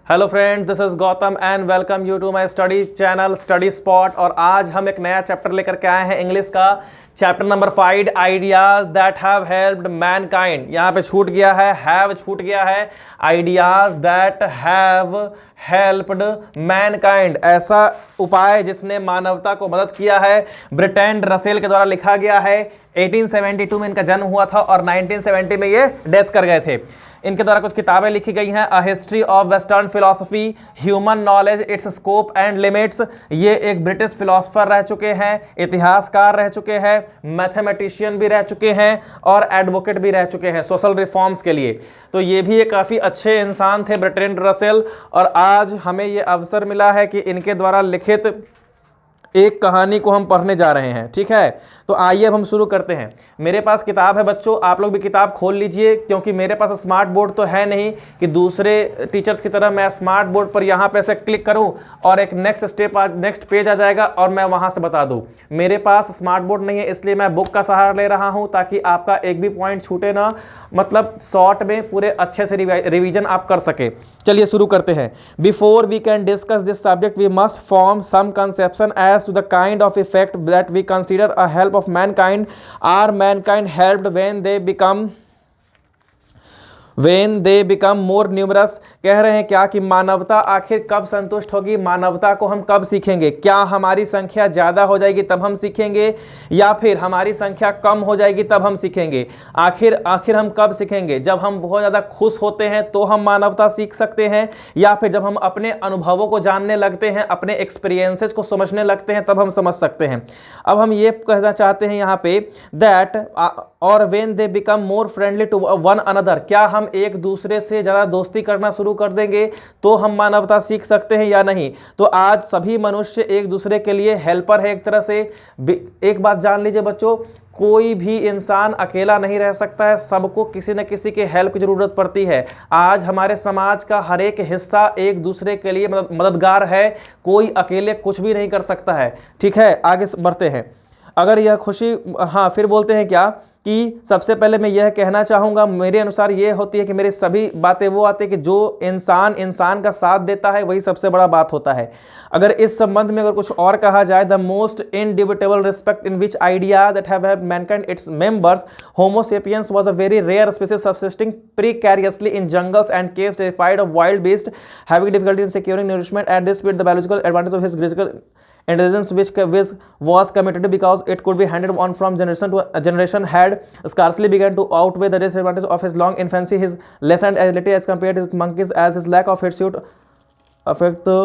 Hello friends, this is Gautam and welcome you to my study channel study spot. और आज हम एक नया चैप्टर लेकर के आए हैं इंग्लिश का, chapter number 5, ideas that have helped Mankind. यहाँ पे छूट गया है, हैव छूट गया है। Ideas that have helped Mankind, ऐसा उपाय जिसने मानवता को मदद किया है, ब्रिटेंड रसेल के द्वारा लिखा गया है। 1872 में इनका जन्म हुआ था और 1970 में ये डेथ कर गए थे। इनके द्वारा कुछ किताबें लिखी गई हैं, a history of western philosophy, human knowledge, it's scope and limits. ये एक ब्रिटिश फिलोसफर रह चुके हैं, इतिहासकार रह चुके हैं, मैथमेटिशियन भी रह चुके हैं और एडवोकेट भी रह चुके हैं सोशल रिफॉर्म्स के लिए। तो ये भी एक काफ़ी अच्छे इंसान थे ब्रिटेंड रसेल, और आज हमें ये अवसर मिला है कि इनके द्वारा लिखित एक कहानी को हम पढ़ने जा रहे हैं। ठीक है, तो आइए अब हम शुरू करते हैं। मेरे पास किताब है बच्चों, आप लोग भी किताब खोल लीजिए, क्योंकि मेरे पास स्मार्ट बोर्ड तो है नहीं कि दूसरे टीचर्स की तरह मैं स्मार्ट बोर्ड पर यहाँ पे से क्लिक करूँ और एक नेक्स्ट पेज आ जाएगा और मैं वहाँ से बता दूँ। मेरे पास स्मार्ट बोर्ड नहीं है, इसलिए मैं बुक का सहारा ले रहा हूँ ताकि आपका एक भी पॉइंट छूटे ना, मतलब शॉर्ट में पूरे अच्छे से रिविजन आप कर सके। चलिए शुरू करते हैं। Before we can discuss this subject we must form some conception as to the kind of effect that we consider a help of mankind. Are mankind helped when they become more numerous? कह रहे हैं क्या कि मानवता आखिर कब संतुष्ट होगी, मानवता को हम कब सीखेंगे? क्या हमारी संख्या ज़्यादा हो जाएगी तब हम सीखेंगे, या फिर हमारी संख्या कम हो जाएगी तब हम सीखेंगे? आखिर हम कब सीखेंगे? जब हम बहुत ज़्यादा खुश होते हैं तो हम मानवता सीख सकते हैं, या फिर जब हम अपने अनुभवों को जानने लगते हैं, अपने एक्सपीरियंसेस को समझने लगते हैं, तब हम समझ सकते हैं। अब हम ये कहना चाहते हैं यहाँ पे दैट और when they become more friendly to one another, क्या हम एक दूसरे से ज़्यादा दोस्ती करना शुरू कर देंगे तो हम मानवता सीख सकते हैं या नहीं? तो आज सभी मनुष्य एक दूसरे के लिए हेल्पर है एक तरह से। एक बात जान लीजिए बच्चों, कोई भी इंसान अकेला नहीं रह सकता है, सबको किसी न किसी के हेल्प की ज़रूरत पड़ती है। आज हमारे समाज का हर एक हिस्सा एक दूसरे के लिए मददगार है, कोई अकेले कुछ भी नहीं कर सकता है। ठीक है, आगे बढ़ते हैं। अगर यह खुशी, हाँ फिर बोलते हैं क्या कि सबसे पहले मैं यह कहना चाहूँगा, मेरे अनुसार ये होती है कि मेरी सभी बातें वो आती है कि जो इंसान का साथ देता है वही सबसे बड़ा बात होता है। अगर इस संबंध में अगर कुछ और कहा जाए, the most indebatable respect in which idea that have helped mankind its members, homo sapiens was a very rare species subsisting precariously in jungles and caves, terrified of wild beasts, having difficulty in securing nourishment. At this speed, the biological advantage of his physical intelligence which was committed because it could be handed on from generation to generation had scarcely begun to outweigh the disadvantage of his long infancy, his lessened agility as compared to his monkeys, as his lack of hirsute affect the,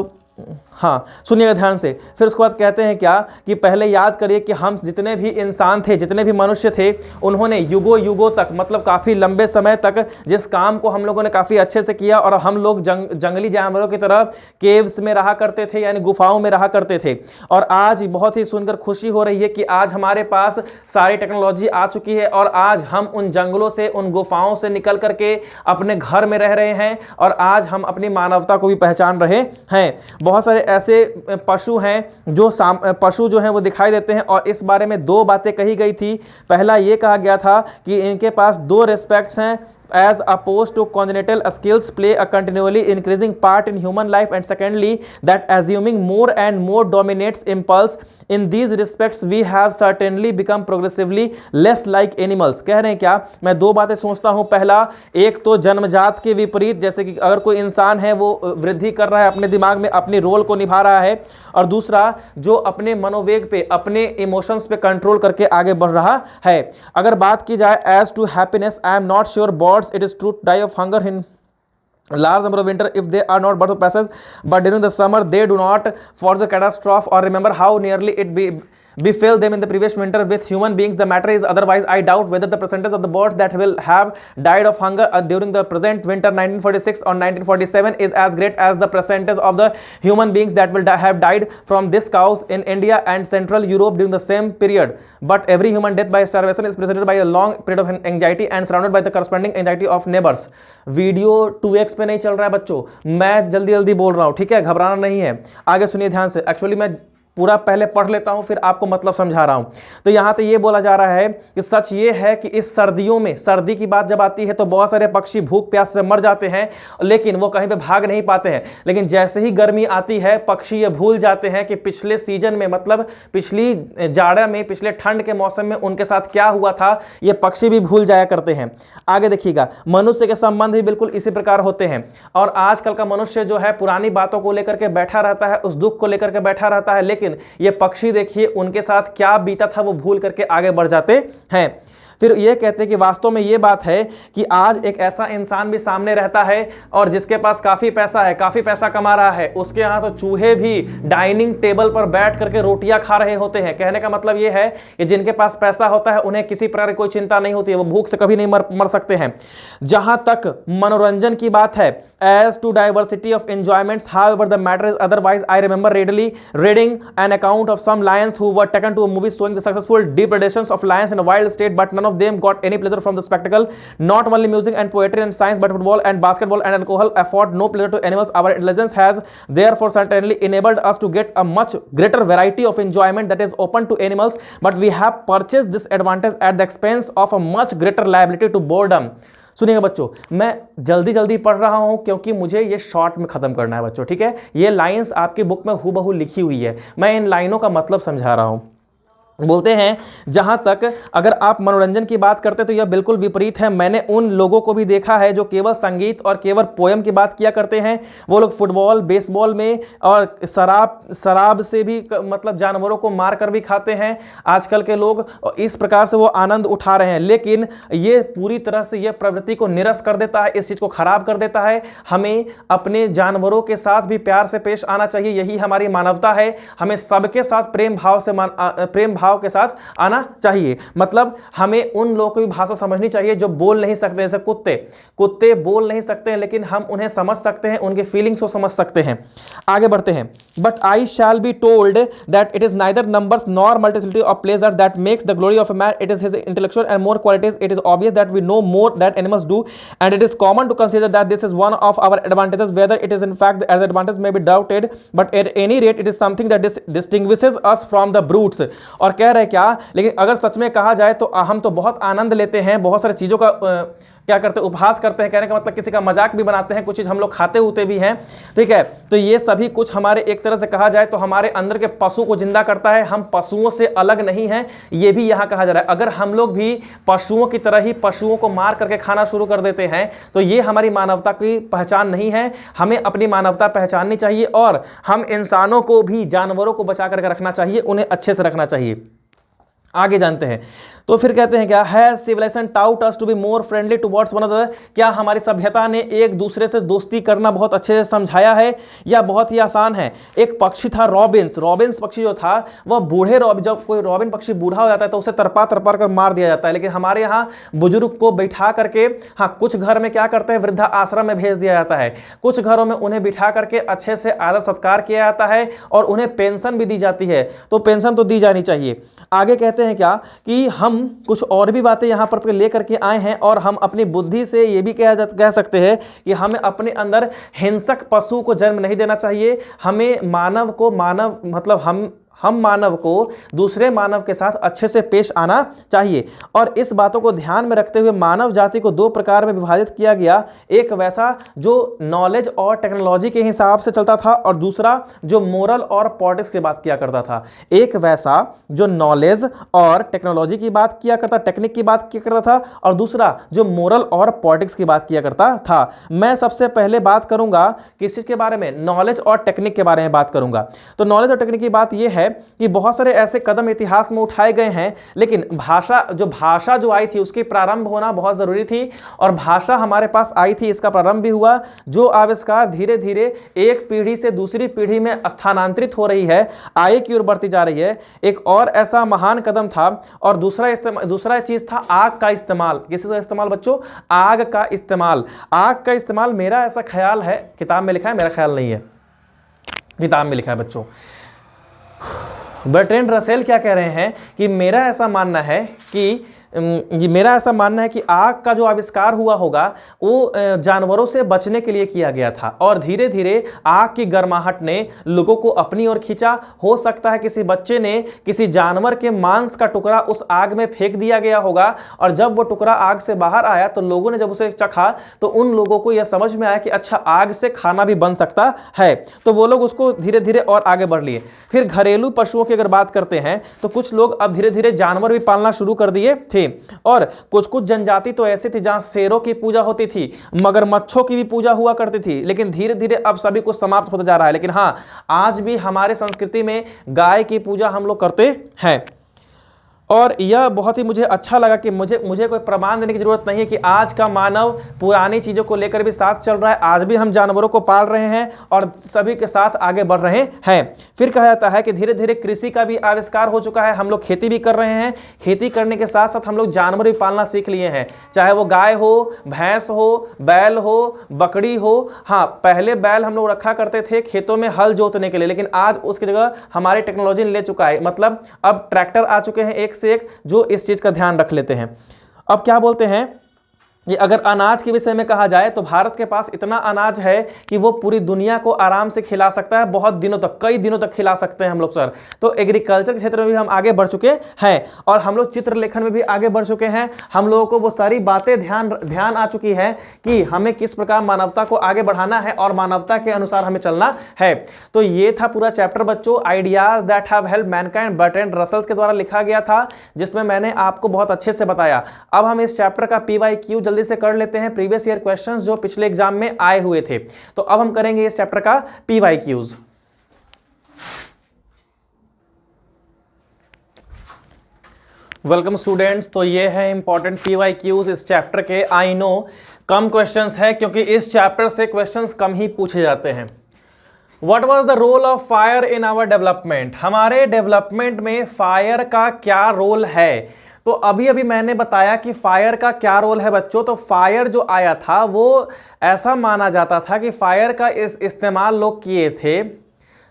हाँ सुनिएगा ध्यान से। फिर उसके बाद कहते हैं क्या कि पहले याद करिए कि हम जितने भी इंसान थे, जितने भी मनुष्य थे, उन्होंने युगों युगों तक, मतलब काफ़ी लंबे समय तक जिस काम को हम लोगों ने काफ़ी अच्छे से किया, और हम लोग जंगली जानवरों की तरह केव्स में रहा करते थे, यानी गुफाओं में रहा करते थे। और आज बहुत ही सुनकर खुशी हो रही है कि आज हमारे पास सारी टेक्नोलॉजी आ चुकी है और आज हम उन जंगलों से, उन गुफाओं से निकल करके अपने घर में रह रहे हैं, और आज हम अपनी मानवता को भी पहचान रहे हैं। बहुत सारे ऐसे पशु हैं पशु जो हैं वो दिखाई देते हैं, और इस बारे में दो बातें कही गई थी। पहला ये कहा गया था कि इनके पास दो रिस्पेक्ट्स हैं, as opposed to congenital skills play a continually increasing part in human life, and secondly that assuming more and more dominates impulse in these respects we have certainly become progressively less like animals। कह रहे हैं क्या, मैं दो बातें सोचता हूं। पहला, एक तो जन्मजात के विपरीत, जैसे कि अगर कोई इंसान है वो वृद्धि कर रहा है अपने दिमाग में, अपनी रोल को निभा रहा है, और दूसरा जो अपने मनोवेग पे, अपने इमोशंस पे कंट्रोल करके आगे बढ़ रहा है। अगर बात की जाए as to happiness, I am not sure it is true die of hunger in large number of winter if they are not birth of passage, but during the summer they do not for the catastrophe, or remember how nearly it befell them in the previous winter with human beings. The matter is otherwise. I doubt whether the percentage of the birds that will have died of hunger during the present winter 1946 or 1947 is as great as the percentage of the human beings that will have died from this cause in India and Central Europe during the same period. But every human death by starvation is preceded by a long period of anxiety and surrounded by the corresponding anxiety of neighbors. Video 2x पे नहीं चल रहा है बच्चों, मैं जल्दी जल्दी बोल रहा हूँ, ठीक है, घबराना नहीं है। आगे सुनिए ध्यान से। एक्चुअली मैं पूरा पहले पढ़ लेता हूं फिर आपको मतलब समझा रहा हूं। तो यहां पे ये बोला जा रहा है कि सच ये है कि इस सर्दियों में, सर्दी की बात जब आती है तो बहुत सारे पक्षी भूख प्यास से मर जाते हैं, लेकिन वो कहीं पे भाग नहीं पाते हैं। लेकिन जैसे ही गर्मी आती है पक्षी ये भूल जाते हैं कि पिछले सीजन में, मतलब पिछली जाड़ा में, पिछले ठंड के मौसम में उनके साथ क्या हुआ था, ये पक्षी भी भूल जाया करते हैं। आगे देखिएगा, मनुष्य के संबंध भी बिल्कुल इसी प्रकार होते हैं। और आजकल का मनुष्य जो है पुरानी बातों को लेकर के बैठा रहता है, उस दुख को लेकर के बैठा रहता है, लेकिन ये पक्षी देखिए उनके साथ क्या बीता था वो भूल करके आगे बढ़ जाते हैं। फिर ये कहते हैं कि वास्तव में ये बात है कि आज एक ऐसा इंसान भी सामने रहता है और जिसके पास काफ़ी पैसा है, काफ़ी पैसा कमा रहा है, उसके यहाँ तो चूहे भी डाइनिंग टेबल पर बैठ करके रोटियां खा रहे होते हैं। कहने का मतलब ये है कि जिनके पास पैसा होता है उन्हें किसी प्रकार की कोई चिंता नहीं होती है, वो भूख से कभी नहीं मर सकते हैं। जहां तक मनोरंजन की बात है, as to diversity of enjoyments, however the matter is otherwise, I remember reading an account of some lions who were taken to a movie showing the successful depredations of lions in a wild state, but none of them got any pleasure from the spectacle. Not only music and poetry and science, but football and basketball and alcohol afford no pleasure to animals. Our intelligence has therefore certainly enabled us to get a much greater variety of enjoyment that is open to animals, but we have purchased this advantage at the expense of a much greater liability to boredom. सुनिएगा बच्चों, मैं जल्दी जल्दी पढ़ रहा हूं क्योंकि मुझे ये शॉर्ट में खत्म करना है बच्चों, ठीक है। ये लाइंस आपकी बुक में हूबहू लिखी हुई है, मैं इन लाइनों का मतलब समझा रहा हूं। बोलते हैं जहां तक अगर आप मनोरंजन की बात करते हैं तो यह बिल्कुल विपरीत है। मैंने उन लोगों को भी देखा है जो केवल संगीत और केवल पोयम की बात किया करते हैं। वो लोग फुटबॉल, बेसबॉल में और शराब से भी, मतलब जानवरों को मार कर भी खाते हैं आजकल के लोग, इस प्रकार से वो आनंद उठा रहे हैं। लेकिन ये पूरी तरह से ये प्रवृत्ति को निरस्त कर देता है, इस चीज़ को खराब कर देता है। हमें अपने जानवरों के साथ भी प्यार से पेश आना चाहिए, यही हमारी मानवता है। हमें सबके साथ प्रेम भाव के साथ आना चाहिए। मतलब हमें उन लोगों की भाषा समझनी चाहिए जो बोल नहीं सकते। जैसे कुत्ते बोल नहीं सकते हैं, लेकिन हम उन्हें समझ सकते हैं, उनके फीलिंग्स को समझ सकते हैं। आगे बढ़ते हैं। But I shall be told that it is neither numbers nor multiplicity of pleasure that makes the glory of a man, it is his intellectual and more qualities. It is obvious that we know more that animals do, and it is common to consider that this is one of our advantages, whether it is in fact as advantage may be doubted, but at any rate it is something that distinguishes us from the brutes. और कह रहे क्या, लेकिन अगर सच में कहा जाए तो हम तो बहुत आनंद लेते हैं, बहुत सारी चीज़ों का क्या करते हैं, उपहास करते हैं। कहने का मतलब किसी का मजाक भी बनाते हैं, कुछ चीज़ हम लोग खाते होते भी हैं, ठीक है। तो ये सभी कुछ हमारे, एक तरह से कहा जाए तो हमारे अंदर के पशु को जिंदा करता है। हम पशुओं से अलग नहीं हैं, ये भी यहाँ कहा जा रहा है। अगर हम लोग भी पशुओं की तरह ही पशुओं को मार करके खाना शुरू कर देते हैं तो ये हमारी मानवता की पहचान नहीं है। हमें अपनी मानवता पहचाननी चाहिए और हम इंसानों को भी जानवरों को बचा करके रखना चाहिए, उन्हें अच्छे से रखना चाहिए। आगे जानते हैं तो फिर कहते हैं क्या है, civilization taught us to be more friendly towards one another. क्या हमारी सभ्यता ने एक दूसरे से दोस्ती करना बहुत अच्छे से समझाया है या बहुत ही आसान है। एक पक्षी था रॉबिन्स पक्षी जो था वह बूढ़े जब कोई रॉबिन पक्षी बूढ़ा हो जाता है तो उसे तरपा कर मार दिया जाता है। लेकिन हमारे यहाँ बुजुर्ग को बैठा करके, हाँ कुछ घर में क्या करते हैं, वृद्धा आश्रम में भेज दिया जाता है, कुछ घरों में उन्हें बिठा करके अच्छे से आदर सत्कार किया जाता है और उन्हें पेंशन भी दी जाती है। तो पेंशन तो दी जानी चाहिए। आगे कहते हैं क्या कि हम कुछ और भी बातें यहाँ पर लेकर के आए हैं और हम अपनी बुद्धि से ये भी कह सकते हैं कि हमें अपने अंदर हिंसक पशु को जन्म नहीं देना चाहिए। हमें हम मानव को दूसरे मानव के साथ अच्छे से पेश आना चाहिए। और इस बातों को ध्यान में रखते हुए मानव जाति को दो प्रकार में विभाजित किया गया। एक वैसा जो नॉलेज और टेक्नोलॉजी के हिसाब से चलता था और दूसरा जो मोरल और पॉलिटिक्स की बात किया करता था। एक वैसा जो नॉलेज और टेक्नोलॉजी की बात किया करता, टेक्निक की बात किया करता था, और दूसरा जो मोरल और पॉलिटिक्स की बात किया करता था। मैं सबसे पहले बात करूंगा किस चीज के बारे में, नॉलेज और टेक्निक के बारे में बात करूंगा। तो नॉलेज और टेक्निक की बात यह है कि बहुत सारे ऐसे कदम इतिहास में उठाए गए हैं, लेकिन भाषा जो आई थी उसकी प्रारंभ होना बहुत जरूरी थी और भाषा हमारे पास आई थी, इसका प्रारंभ भी हुआ। जो आविष्कार धीरे धीरे एक पीढ़ी से दूसरी पीढ़ी में स्थानांतरित हो रही है, आगे की ओर बढ़ती जा रही है। एक और ऐसा महान कदम था और दूसरा चीज था आग का इस्तेमाल। किसका इस्तेमाल बच्चों? आग का इस्तेमाल। आग का इस्तेमाल मेरा ऐसा ख्याल है, किताब में लिखा है, मेरा ख्याल नहीं है, किताब में लिखा है बच्चों। बर्ट्रैंड रसेल क्या कह रहे हैं कि मेरा ऐसा मानना है कि ये मेरा ऐसा मानना है कि आग का जो आविष्कार हुआ होगा वो जानवरों से बचने के लिए किया गया था, और धीरे धीरे आग की गर्माहट ने लोगों को अपनी ओर खींचा। हो सकता है किसी बच्चे ने किसी जानवर के मांस का टुकड़ा उस आग में फेंक दिया गया होगा, और जब वो टुकड़ा आग से बाहर आया तो लोगों ने जब उसे चखा तो उन लोगों को यह समझ में आया कि अच्छा, आग से खाना भी बन सकता है, तो वो लोग उसको धीरे धीरे और आगे बढ़ लिए। फिर घरेलू पशुओं की अगर बात करते हैं तो कुछ लोग अब धीरे धीरे जानवर भी पालना शुरू कर दिए थे, और कुछ कुछ जनजाति तो ऐसी थी जहां शेरों की पूजा होती थी, मगरमच्छों की भी पूजा हुआ करती थी, लेकिन धीरे धीरे अब सभी कुछ समाप्त होता जा रहा है। लेकिन हाँ, आज भी हमारे संस्कृति में गाय की पूजा हम लोग करते हैं, और यह बहुत ही मुझे अच्छा लगा कि मुझे कोई प्रमाण देने की जरूरत नहीं है कि आज का मानव पुरानी चीज़ों को लेकर भी साथ चल रहा है। आज भी हम जानवरों को पाल रहे हैं और सभी के साथ आगे बढ़ रहे हैं। फिर कहा जाता है कि धीरे धीरे कृषि का भी आविष्कार हो चुका है, हम लोग खेती भी कर रहे हैं। खेती करने के साथ साथ हम लोग जानवर भी पालना सीख लिए हैं, चाहे वो गाय हो, भैंस हो, बैल हो, बकरी हो। हाँ, पहले बैल हम लोग रखा करते थे खेतों में हल जोतने के लिए, लेकिन आज उसकी जगह हमारी टेक्नोलॉजी ले चुका है, मतलब अब ट्रैक्टर आ चुके हैं एक से एक, जो इस चीज का ध्यान रख लेते हैं। अब क्या बोलते हैं, ये अगर अनाज के विषय में कहा जाए तो भारत के पास इतना अनाज है कि वो पूरी दुनिया को आराम से खिला सकता है, बहुत दिनों तक, कई दिनों तक खिला सकते हैं हम लोग सर। तो एग्रीकल्चर के क्षेत्र में भी हम आगे बढ़ चुके हैं, और हम लोग चित्रलेखन में भी आगे बढ़ चुके हैं। हम लोगों को वो सारी बातें ध्यान आ चुकी है कि हमें किस प्रकार मानवता को आगे बढ़ाना है और मानवता के अनुसार हमें चलना है। तो ये था पूरा चैप्टर बच्चों, ideas that have helped Mankind, Bertrand Russell's के द्वारा लिखा गया था, जिसमें मैंने आपको बहुत अच्छे से बताया। अब हम इस चैप्टर का PYQ जल्दी से कर लेते हैं, प्रीवियस ईयर क्वेश्चंस जो पिछले एग्जाम में आए हुए थे। तो अब हम करेंगे इस चैप्टर का PYQs। वेलकम स्टूडेंट्स, तो ये है इंपॉर्टेंट PYQs इस चैप्टर के। आई नो कम क्वेश्चंस है क्योंकि इस चैप्टर से क्वेश्चंस कम ही पूछे जाते हैं। What was the role of fire in our development? हमारे डेवलपमेंट में फायर का क्या रोल है? तो अभी अभी मैंने बताया कि फायर का क्या रोल है बच्चों। तो फायर जो आया था वो ऐसा माना जाता था कि फायर का इस्तेमाल लोग किए थे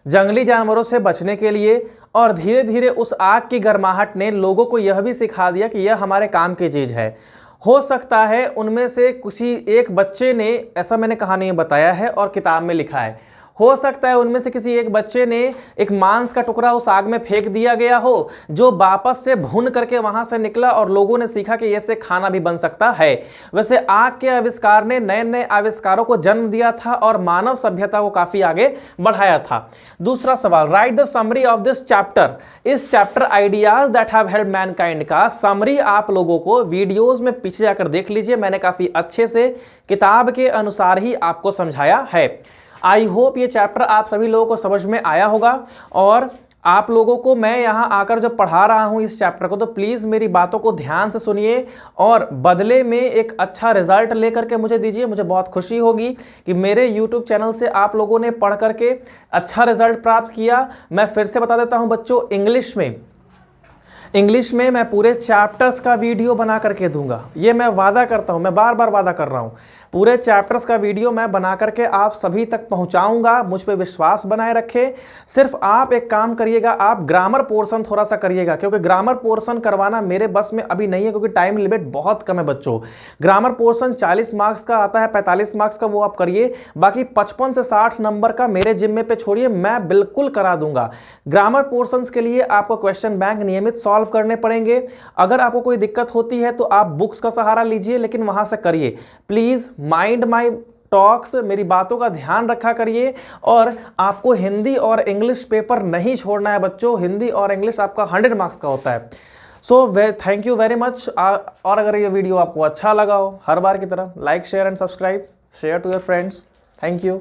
जंगली जानवरों से बचने के लिए, और धीरे धीरे उस आग की गर्माहट ने लोगों को यह भी सिखा दिया कि यह हमारे काम की चीज़ है। हो सकता है उनमें से किसी एक बच्चे ने, ऐसा मैंने कहानी में बताया है और किताब में लिखा है, हो सकता है उनमें से किसी एक बच्चे ने एक मांस का टुकड़ा उस आग में फेंक दिया गया हो, जो वापस से भून करके वहां से निकला और लोगों ने सीखा कि ऐसे खाना भी बन सकता है। वैसे आग के आविष्कार ने नए नए आविष्कारों को जन्म दिया था और मानव सभ्यता को काफी आगे बढ़ाया था। दूसरा सवाल, write the summary of this chapter. इस chapter ideas that have helped mankind का समरी आप लोगों को वीडियोज में पीछे जाकर देख लीजिए, मैंने काफी अच्छे से किताब के अनुसार ही आपको समझाया है। आई होप ये चैप्टर आप सभी लोगों को समझ में आया होगा, और आप लोगों को मैं यहाँ आकर जब पढ़ा रहा हूँ इस चैप्टर को, तो प्लीज़ मेरी बातों को ध्यान से सुनिए और बदले में एक अच्छा रिजल्ट लेकर के मुझे दीजिए। मुझे बहुत खुशी होगी कि मेरे YouTube चैनल से आप लोगों ने पढ़ करके अच्छा रिजल्ट प्राप्त किया। मैं फिर से बता देता हूँ बच्चों, इंग्लिश में मैं पूरे चैप्टर्स का वीडियो बना करके दूंगा, ये मैं वादा करता हूँ, मैं बार बार वादा कर रहा हूँ। पूरे चैप्टर्स का वीडियो मैं बना करके आप सभी तक पहुँचाऊँगा, मुझ पे विश्वास बनाए रखें। सिर्फ आप एक काम करिएगा, आप ग्रामर पोर्शन थोड़ा सा करिएगा, क्योंकि ग्रामर पोर्शन करवाना मेरे बस में अभी नहीं है, क्योंकि टाइम लिमिट बहुत कम है बच्चों। ग्रामर पोर्शन 40 मार्क्स का आता है, 45 मार्क्स का वो आप करिए, बाकी 55 से 60 नंबर का मेरे जिम्मे पे छोड़िए, मैं बिल्कुल करा दूंगा। ग्रामर पोर्शंस के लिए आपको क्वेश्चन बैंक नियमित सॉल्व करने पड़ेंगे। अगर आपको कोई दिक्कत होती है तो आप बुक्स का सहारा लीजिए, लेकिन वहां से करिए। प्लीज माइंड माई टॉक्स, मेरी बातों का ध्यान रखा करिए। और आपको हिंदी और इंग्लिश पेपर नहीं छोड़ना है बच्चों, हिंदी और इंग्लिश आपका 100 मार्क्स का होता है। So thank you very much. और अगर ये वीडियो आपको अच्छा लगा हो, हर बार की तरह like, share and subscribe, share to your friends. Thank you.